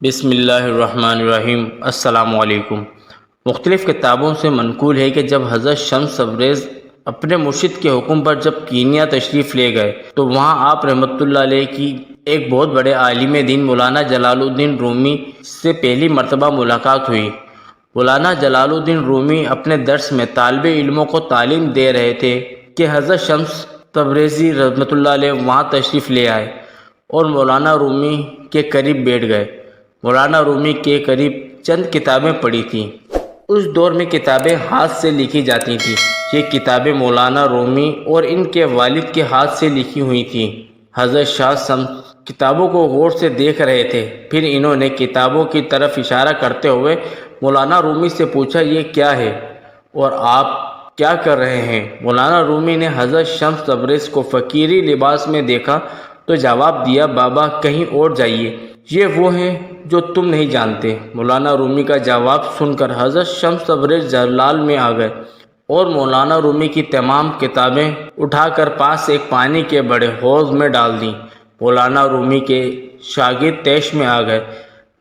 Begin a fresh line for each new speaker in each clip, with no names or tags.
بسم اللہ الرحمن الرحیم۔ السلام علیکم۔ مختلف کتابوں سے منقول ہے کہ جب حضرت شمس تبریز اپنے مرشد کے حکم پر جب کینیا تشریف لے گئے تو وہاں آپ رحمۃ اللہ علیہ کی ایک بہت بڑے عالم دین مولانا جلال الدین رومی سے پہلی مرتبہ ملاقات ہوئی۔ مولانا جلال الدین رومی اپنے درس میں طالب علموں کو تعلیم دے رہے تھے کہ حضرت شمس تبریزی رحمۃ اللہ علیہ وہاں تشریف لے آئے اور مولانا رومی کے قریب بیٹھ گئے۔ مولانا رومی کے قریب چند کتابیں پڑھی تھیں۔ اس دور میں کتابیں ہاتھ سے لکھی جاتی تھیں۔ یہ کتابیں مولانا رومی اور ان کے والد کے ہاتھ سے لکھی ہوئی تھیں۔ حضرت شاہ شمس کتابوں کو غور سے دیکھ رہے تھے، پھر انہوں نے کتابوں کی طرف اشارہ کرتے ہوئے مولانا رومی سے پوچھا، یہ کیا ہے اور آپ کیا کر رہے ہیں؟ مولانا رومی نے حضرت شمس تبریز کو فقیری لباس میں دیکھا تو جواب دیا، بابا کہیں اور جائیے، یہ وہ ہیں جو تم نہیں جانتے۔ مولانا رومی کا جواب سن کر حضرت شمس تبریز جلال میں آ گئے اور مولانا رومی کی تمام کتابیں اٹھا کر پاس ایک پانی کے بڑے حوض میں ڈال دیں۔ مولانا رومی کے شاگرد طیش میں آ گئے۔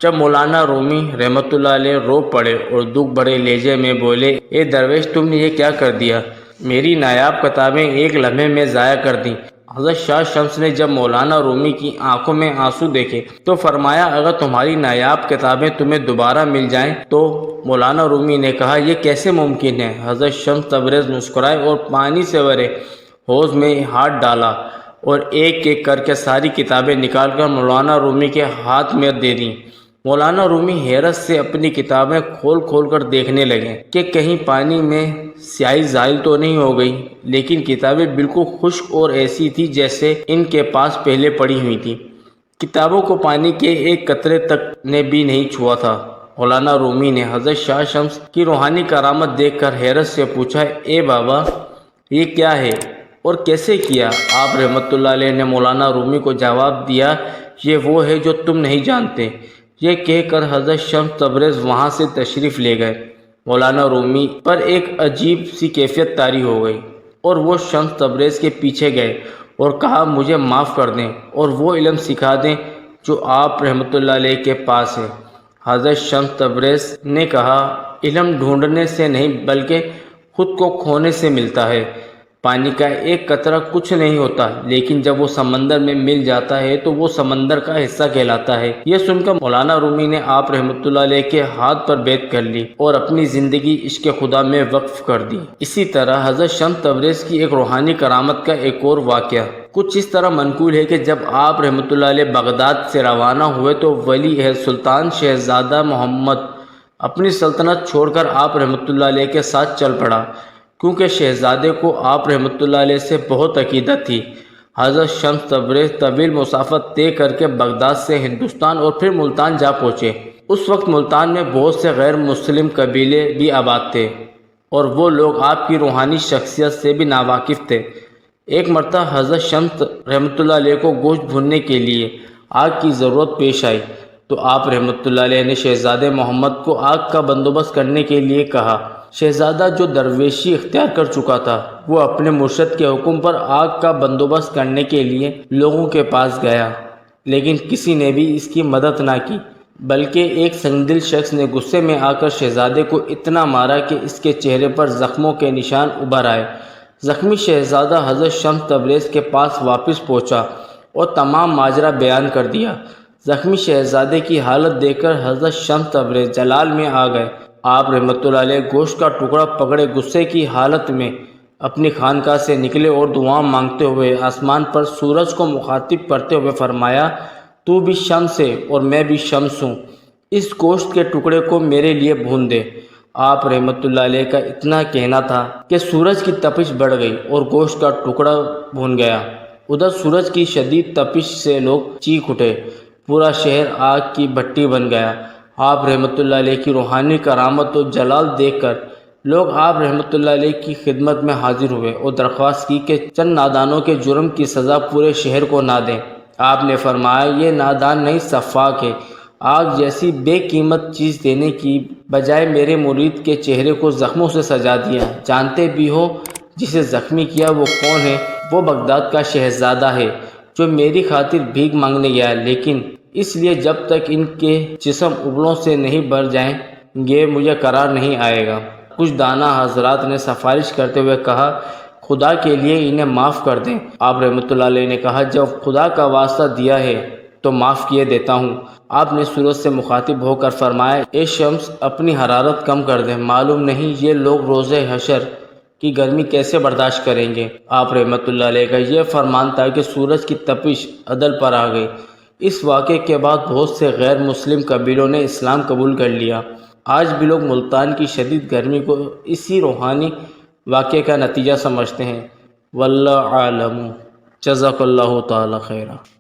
جب مولانا رومی رحمۃ اللہ علیہ رو پڑے اور دکھ بھرے لہجے میں بولے، اے درویش تم نے یہ کیا کر دیا؟ میری نایاب کتابیں ایک لمحے میں ضائع کر دیں۔ حضرت شاہ شمس نے جب مولانا رومی کی آنکھوں میں آنسو دیکھے تو فرمایا، اگر تمہاری نایاب کتابیں تمہیں دوبارہ مل جائیں تو؟ مولانا رومی نے کہا، یہ کیسے ممکن ہے؟ حضرت شمس تبریز مسکرائے اور پانی سے بھرے حوض میں ہاتھ ڈالا اور ایک ایک کر کے ساری کتابیں نکال کر مولانا رومی کے ہاتھ میں دے دیں۔ مولانا رومی حیرت سے اپنی کتابیں کھول کھول کر دیکھنے لگے کہ کہیں پانی میں سیاہی زائل تو نہیں ہو گئی، لیکن کتابیں بالکل خشک اور ایسی تھی جیسے ان کے پاس پہلے پڑھی ہوئی تھی۔ کتابوں کو پانی کے ایک قطرے تک نے بھی نہیں چھوا تھا۔ مولانا رومی نے حضرت شاہ شمس کی روحانی کرامت دیکھ کر حیرت سے پوچھا، اے بابا یہ کیا ہے اور کیسے کیا؟ آپ رحمۃ اللہ علیہ نے مولانا رومی کو جواب دیا، یہ وہ ہے جو تم نہیں جانتے۔ یہ کہہ کر حضرت شمس تبریز وہاں سے تشریف لے گئے۔ مولانا رومی پر ایک عجیب سی کیفیت طاری ہو گئی اور وہ شمس تبریز کے پیچھے گئے اور کہا، مجھے معاف کر دیں اور وہ علم سکھا دیں جو آپ رحمۃ اللہ علیہ کے پاس ہے۔ حضرت شمس تبریز نے کہا، علم ڈھونڈنے سے نہیں بلکہ خود کو کھونے سے ملتا ہے۔ پانی کا ایک قطرہ کچھ نہیں ہوتا، لیکن جب وہ سمندر میں مل جاتا ہے تو وہ سمندر کا حصہ کہلاتا ہے۔ یہ سن کر مولانا رومی نے آپ رحمۃ اللہ علیہ کے ہاتھ پر بیعت کر لی اور اپنی زندگی عشق خدا میں وقف کر دی۔ اسی طرح حضرت شمس تبریز کی ایک روحانی کرامت کا ایک اور واقعہ کچھ اس طرح منقول ہے کہ جب آپ رحمۃ اللہ علیہ بغداد سے روانہ ہوئے تو ولی عہد سلطان شہزادہ محمد اپنی سلطنت چھوڑ کر آپ رحمۃ اللہ علیہ کے ساتھ چل پڑا، کیونکہ شہزادے کو آپ رحمۃ اللہ علیہ سے بہت عقیدت تھی۔ حضرت شمس تبریز طویل مسافت طے کر کے بغداد سے ہندوستان اور پھر ملتان جا پہنچے۔ اس وقت ملتان میں بہت سے غیر مسلم قبیلے بھی آباد تھے اور وہ لوگ آپ کی روحانی شخصیت سے بھی ناواقف تھے۔ ایک مرتبہ حضرت شمس رحمۃ اللہ علیہ کو گوشت بھوننے کے لیے آگ کی ضرورت پیش آئی تو آپ رحمۃ اللہ علیہ نے شہزادے محمد کو آگ کا بندوبست کرنے کے لیے کہا۔ شہزادہ جو درویشی اختیار کر چکا تھا، وہ اپنے مرشد کے حکم پر آگ کا بندوبست کرنے کے لیے لوگوں کے پاس گیا، لیکن کسی نے بھی اس کی مدد نہ کی، بلکہ ایک سنگدل شخص نے غصے میں آ کر شہزادے کو اتنا مارا کہ اس کے چہرے پر زخموں کے نشان ابھر آئے۔ زخمی شہزادہ حضرت شمس تبریز کے پاس واپس پہنچا اور تمام ماجرا بیان کر دیا۔ زخمی شہزادے کی حالت دیکھ کر حضرت شمس تبریز جلال میں آ گئے۔ آپ رحمۃ اللہ علیہ گوشت کا ٹکڑا پکڑے غصے کی حالت میں اپنی خانقاہ سے نکلے اور دعا مانگتے ہوئے آسمان پر سورج کو مخاطب کرتے ہوئے فرمایا، تو بھی شمس ہے اور میں بھی شمس ہوں، اس گوشت کے ٹکڑے کو میرے لیے بھون دے۔ آپ رحمۃ اللہ علیہ کا اتنا کہنا تھا کہ سورج کی تپش بڑھ گئی اور گوشت کا ٹکڑا بھون گیا۔ ادھر سورج کی شدید تپش سے لوگ چیخ اٹھے، پورا شہر آگ کی بھٹی بن گیا۔ آپ رحمۃ اللہ علیہ کی روحانی کرامت و جلال دیکھ کر لوگ آپ رحمۃ اللہ علیہ کی خدمت میں حاضر ہوئے اور درخواست کی کہ چند نادانوں کے جرم کی سزا پورے شہر کو نہ دیں۔ آپ نے فرمایا، یہ نادان نہیں سفاک ہے۔ آگ جیسی بے قیمت چیز دینے کی بجائے میرے مرید کے چہرے کو زخموں سے سجا دیا۔ جانتے بھی ہو جسے زخمی کیا وہ کون ہے؟ وہ بغداد کا شہزادہ ہے جو میری خاطر بھیک مانگنے گیا، لیکن اس لیے جب تک ان کے جسم ابلوں سے نہیں بھر جائیں گے مجھے قرار نہیں آئے گا۔ کچھ دانا حضرات نے سفارش کرتے ہوئے کہا خدا کے لیے انہیں معاف کر دیں۔ آپ رحمۃ اللہ علیہ نے کہا جب خدا کا واسطہ دیا ہے تو معاف کیے دیتا ہوں۔ آپ نے سورج سے مخاطب ہو کر فرمایا اے شمس اپنی حرارت کم کر دیں، معلوم نہیں یہ لوگ روز حشر کی گرمی کیسے برداشت کریں گے۔ آپ رحمۃ اللہ علیہ کا یہ فرمان تھا کہ سورج کی تپش عدل پر آ گئی۔ اس واقعے کے بعد بہت سے غیر مسلم قبیلوں نے اسلام قبول کر لیا۔ آج بھی لوگ ملتان کی شدید گرمی کو اسی روحانی واقعے کا نتیجہ سمجھتے ہیں۔ واللہ عالم۔ جزاک اللہ تعالی خیرہ۔